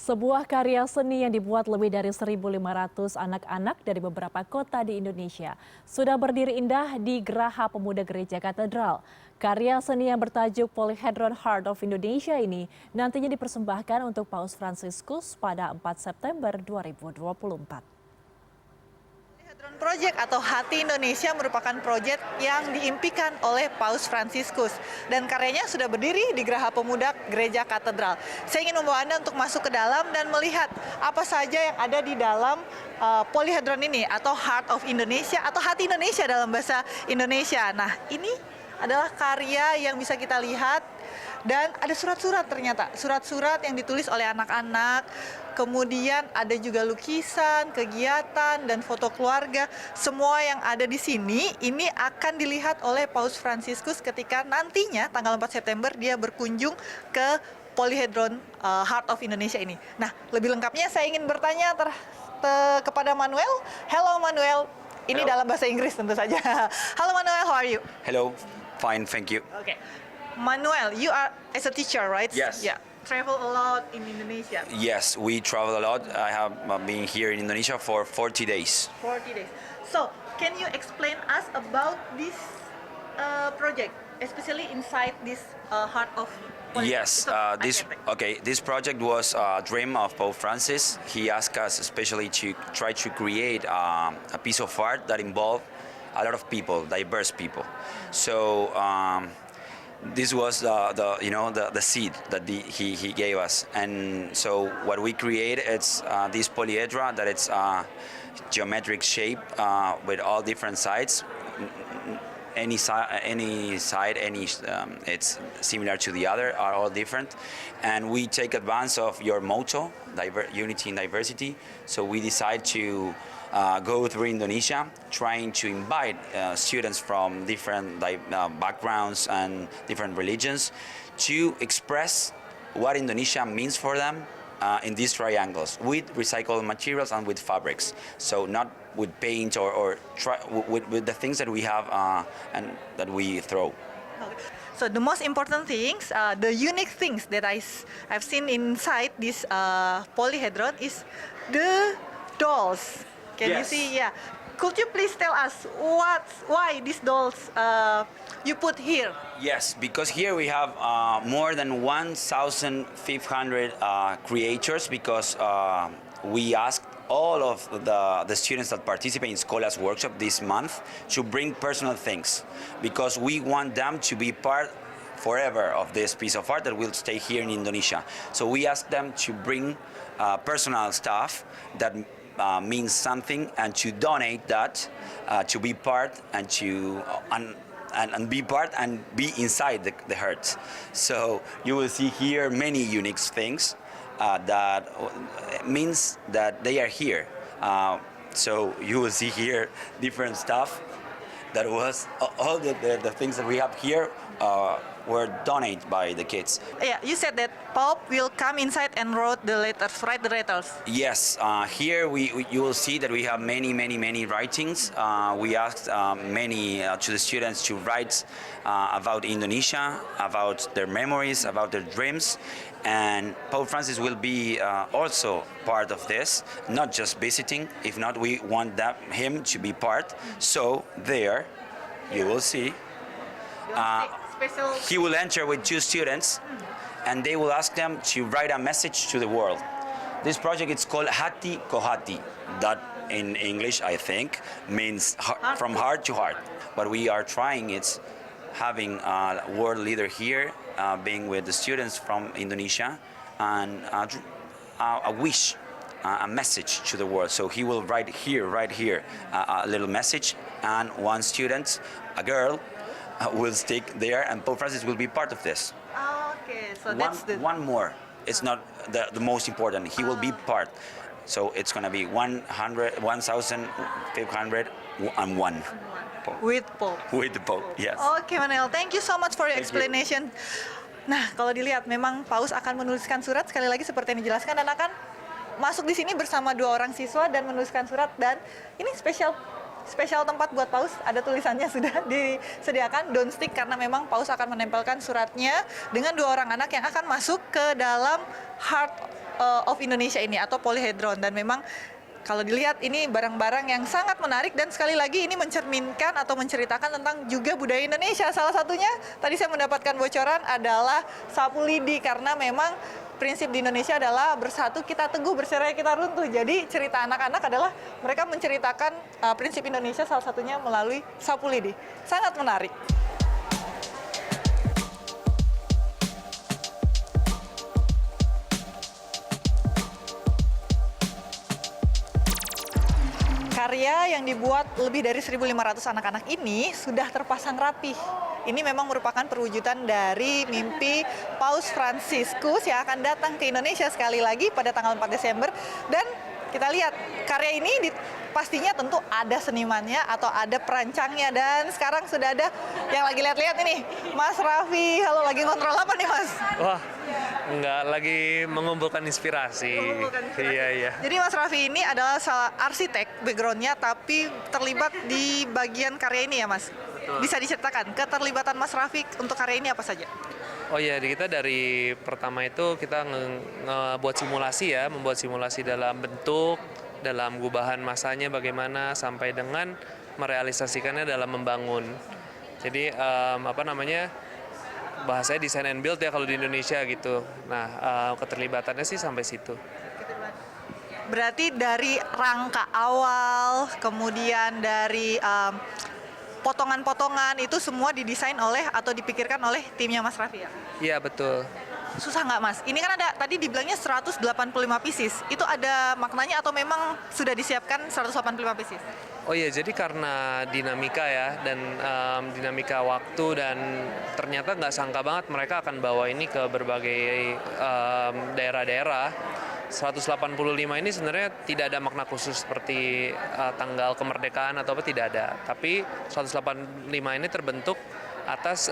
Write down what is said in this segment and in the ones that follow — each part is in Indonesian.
Sebuah karya seni yang dibuat lebih dari 1.500 anak-anak dari beberapa kota di Indonesia sudah berdiri indah di Geraha Pemuda Gereja Katedral. Karya seni yang bertajuk Polyhedron Heart of Indonesia ini nantinya dipersembahkan untuk Paus Fransiskus pada 4 September 2024. Project atau Hati Indonesia merupakan proyek yang diimpikan oleh Paus Fransiskus dan karyanya sudah berdiri di Geraha Pemuda Gereja Katedral. Saya ingin membawa Anda untuk masuk ke dalam dan melihat apa saja yang ada di dalam Polyhedron ini atau Heart of Indonesia atau Hati Indonesia dalam bahasa Indonesia. Nah, ini adalah karya yang bisa kita lihat dan ada surat-surat ternyata, surat-surat yang ditulis oleh anak-anak. Kemudian ada juga lukisan, kegiatan, dan foto keluarga. Semua yang ada di sini ini akan dilihat oleh Paus Fransiskus ketika nantinya tanggal 4 September dia berkunjung ke Polyhedron Heart of Indonesia ini. Nah, lebih lengkapnya saya ingin bertanya kepada Manuel. Hello Manuel. Ini Hello. dalam bahasa Inggris tentu saja. Halo Manuel, how are you? Hello, fine, thank you. Okay. Manuel, you are as a teacher, right? Yes. Yeah. Travel a lot in Indonesia. Yes, we travel a lot. I have been here in Indonesia for 40 days. 40 days. So, can you explain us about this project, especially inside this heart of Yes, this project was a dream of Pope Francis. He asked us especially to try to create a piece of art that involved a lot of people, diverse people. So this was the seed that he gave us, and so what we create it's this polyhedra that it's geometric shape with all different sides. Any side, it's similar to the other, are all different, and we take advantage of your motto, unity in diversity. So we decide to go through Indonesia, trying to invite students from different backgrounds and different religions to express what Indonesia means for them in these triangles with recycled materials and with fabrics. So not with paint or with the things that we have and that we throw. So the most important things, the unique things that I've seen inside this polyhedron is the dolls. Can you Yes. see? Yeah. Could you please tell us why these dolls you put here? Yes, because here we have more than 1,500 creators because we asked all of the students that participate in Scholars Workshop this month to bring personal things because we want them to be part forever of this piece of art that will stay here in Indonesia. So we asked them to bring personal stuff that means something and to donate that to be part and to and be part and be inside the heart. So you will see here many unique things that means that they are here. So you will see here different stuff that was all the things that we have here were donated by the kids. Yeah, you said that Pope will come inside and write the letters. Yes, here you will see that we have many writings. We asked many to the students to write about Indonesia, about their memories, about their dreams, and Pope Francis will be also part of this, not just visiting. If not, we want him to be part. So there, you will see. He will enter with 2 students, and they will ask them to write a message to the world. This project is called Hati Kohati. That in English, I think, means from heart to heart. What we are trying is having a world leader here, being with the students from Indonesia, and a wish, a message to the world. So he will write here, a little message, and one student, a girl, will stick there, and Pope Francis will be part of this. Okay, so that's One more. It's not the most important. He will be part. So it's going to be 1,501. with Pope. With the Pope, yes. Oke, Manuel, thank you so much for your explanation. Nah, kalau dilihat memang Paus akan menuliskan surat sekali lagi seperti yang dijelaskan dan akan masuk di sini bersama 2 orang siswa dan menuliskan surat, dan ini spesial tempat buat Paus, ada tulisannya sudah disediakan, don't stick, karena memang Paus akan menempelkan suratnya dengan 2 orang anak yang akan masuk ke dalam Heart of Indonesia ini atau polyhedron, dan memang kalau dilihat ini barang-barang yang sangat menarik dan sekali lagi ini mencerminkan atau menceritakan tentang juga budaya Indonesia. Salah satunya tadi saya mendapatkan bocoran adalah sapu lidi, karena memang prinsip di Indonesia adalah bersatu kita teguh, bercerai kita runtuh. Jadi cerita anak-anak adalah mereka menceritakan prinsip Indonesia salah satunya melalui sapu lidi. Sangat menarik. Karya yang dibuat lebih dari 1.500 anak-anak ini sudah terpasang rapih. Ini memang merupakan perwujudan dari mimpi Paus Fransiskus yang akan datang ke Indonesia sekali lagi pada tanggal 4 Desember. Dan kita lihat karya ini pastinya tentu ada senimannya atau ada perancangnya. Dan sekarang sudah ada yang lagi lihat-lihat ini, Mas Raffi. Halo, lagi kontrol apa nih, Mas? Wah, enggak, lagi mengumpulkan inspirasi. Iya. Jadi Mas Raffi ini adalah salah arsitek backgroundnya, tapi terlibat di bagian karya ini ya, Mas? Betul. Bisa diceritakan keterlibatan Mas Raffi untuk karya ini apa saja? Oh iya, kita dari pertama itu kita ngebuat simulasi ya, membuat simulasi dalam bentuk, dalam gubahan masanya bagaimana, sampai dengan merealisasikannya dalam membangun. Jadi bahasanya design and build ya kalau di Indonesia gitu. Nah, keterlibatannya sih sampai situ. Berarti dari rangka awal, kemudian dari potongan-potongan itu semua didesain oleh atau dipikirkan oleh timnya Mas Raffi ya? Iya, betul. Susah nggak, Mas? Ini kan ada tadi dibilangnya 185 pieces. Itu ada maknanya atau memang sudah disiapkan 185 pieces? Oh iya, jadi karena dinamika ya, dan dinamika waktu, dan ternyata nggak sangka banget mereka akan bawa ini ke berbagai daerah-daerah. 185 ini sebenarnya tidak ada makna khusus seperti tanggal kemerdekaan atau apa, tidak ada. Tapi 185 ini terbentuk atas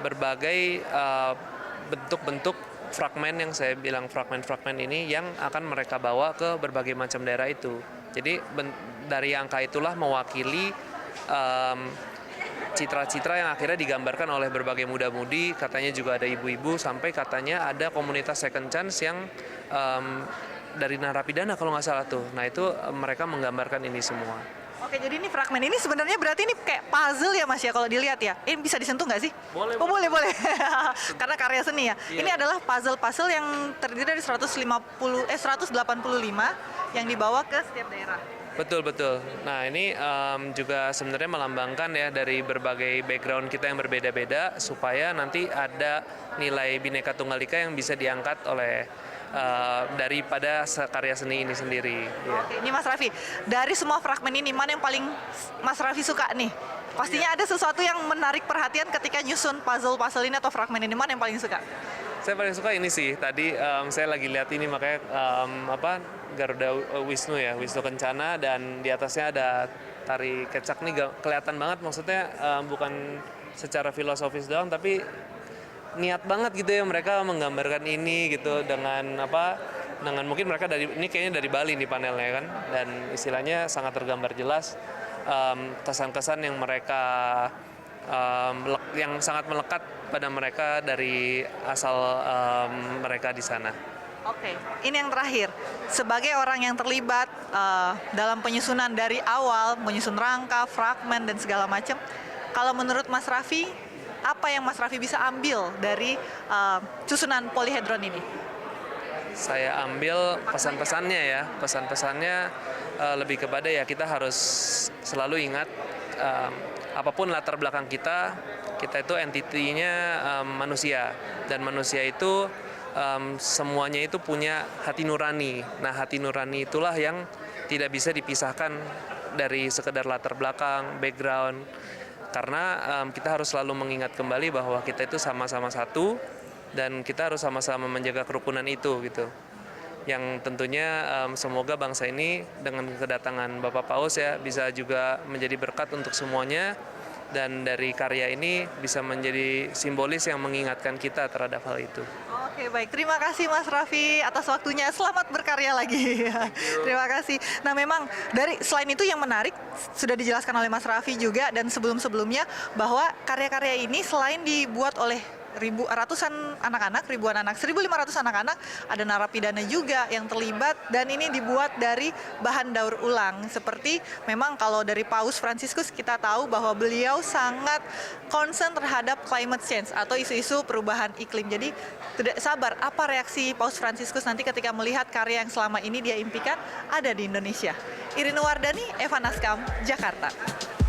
berbagai bentuk-bentuk fragmen yang saya bilang fragmen-fragmen ini yang akan mereka bawa ke berbagai macam daerah itu. Jadi dari angka itulah mewakili citra-citra yang akhirnya digambarkan oleh berbagai muda-mudi, katanya juga ada ibu-ibu, sampai katanya ada komunitas second chance yang dari narapidana kalau nggak salah tuh. Nah itu mereka menggambarkan ini semua. Oke, jadi ini fragmen ini sebenarnya berarti ini kayak puzzle ya, Mas ya, kalau dilihat ya. Ini bisa disentuh nggak sih? Boleh. Oh, boleh. Karena karya seni ya. Iya. Ini adalah puzzle-puzzle yang terdiri dari 185 yang dibawa ke setiap daerah. Betul. Nah ini juga sebenarnya melambangkan ya dari berbagai background kita yang berbeda-beda, supaya nanti ada nilai Bhinneka Tunggal Ika yang bisa diangkat oleh daripada karya seni ini sendiri. Ya. Oke, ini Mas Raffi, dari semua fragmen ini mana yang paling Mas Raffi suka nih? Pastinya ada sesuatu yang menarik perhatian ketika nyusun puzzle ini atau fragmen ini. Mana yang paling suka? Saya paling suka ini sih. Tadi saya lagi lihat ini, makanya Garuda Wisnu ya, Wisnu Kencana, dan di atasnya ada tari kecak nih, kelihatan banget, maksudnya bukan secara filosofis doang, tapi niat banget gitu ya mereka menggambarkan ini gitu dengan mungkin mereka ini kayaknya dari Bali nih panelnya kan, dan istilahnya sangat tergambar jelas kesan-kesan yang mereka yang sangat melekat pada mereka dari asal mereka di sana. Oke, ini yang terakhir. Sebagai orang yang terlibat dalam penyusunan dari awal, menyusun rangka, fragmen, dan segala macam, kalau menurut Mas Raffi, apa yang Mas Raffi bisa ambil dari susunan polyhedron ini? Saya ambil pesan-pesannya ya. Pesan-pesannya lebih kepada ya kita harus selalu ingat apapun latar belakang kita itu entitinya manusia. Dan manusia itu semuanya itu punya hati nurani. Nah, hati nurani itulah yang tidak bisa dipisahkan dari sekedar latar belakang, background. Karena kita harus selalu mengingat kembali bahwa kita itu sama-sama satu, dan kita harus sama-sama menjaga kerukunan itu gitu. Yang tentunya semoga bangsa ini dengan kedatangan Bapak Paus ya bisa juga menjadi berkat untuk semuanya, dan dari karya ini bisa menjadi simbolis yang mengingatkan kita terhadap hal itu. Oke, baik. Terima kasih Mas Raffi atas waktunya. Selamat berkarya lagi. Terima kasih. Nah, memang selain itu yang menarik sudah dijelaskan oleh Mas Raffi juga dan sebelum-sebelumnya bahwa karya-karya ini selain dibuat oleh ratusan anak-anak, ribuan anak, 1.500 anak-anak, ada narapidana juga yang terlibat, dan ini dibuat dari bahan daur ulang. Seperti memang kalau dari Paus Fransiskus kita tahu bahwa beliau sangat concern terhadap climate change atau isu-isu perubahan iklim. Jadi tidak sabar apa reaksi Paus Fransiskus nanti ketika melihat karya yang selama ini dia impikan ada di Indonesia. Irina Wardani, Eva Naskam, Jakarta.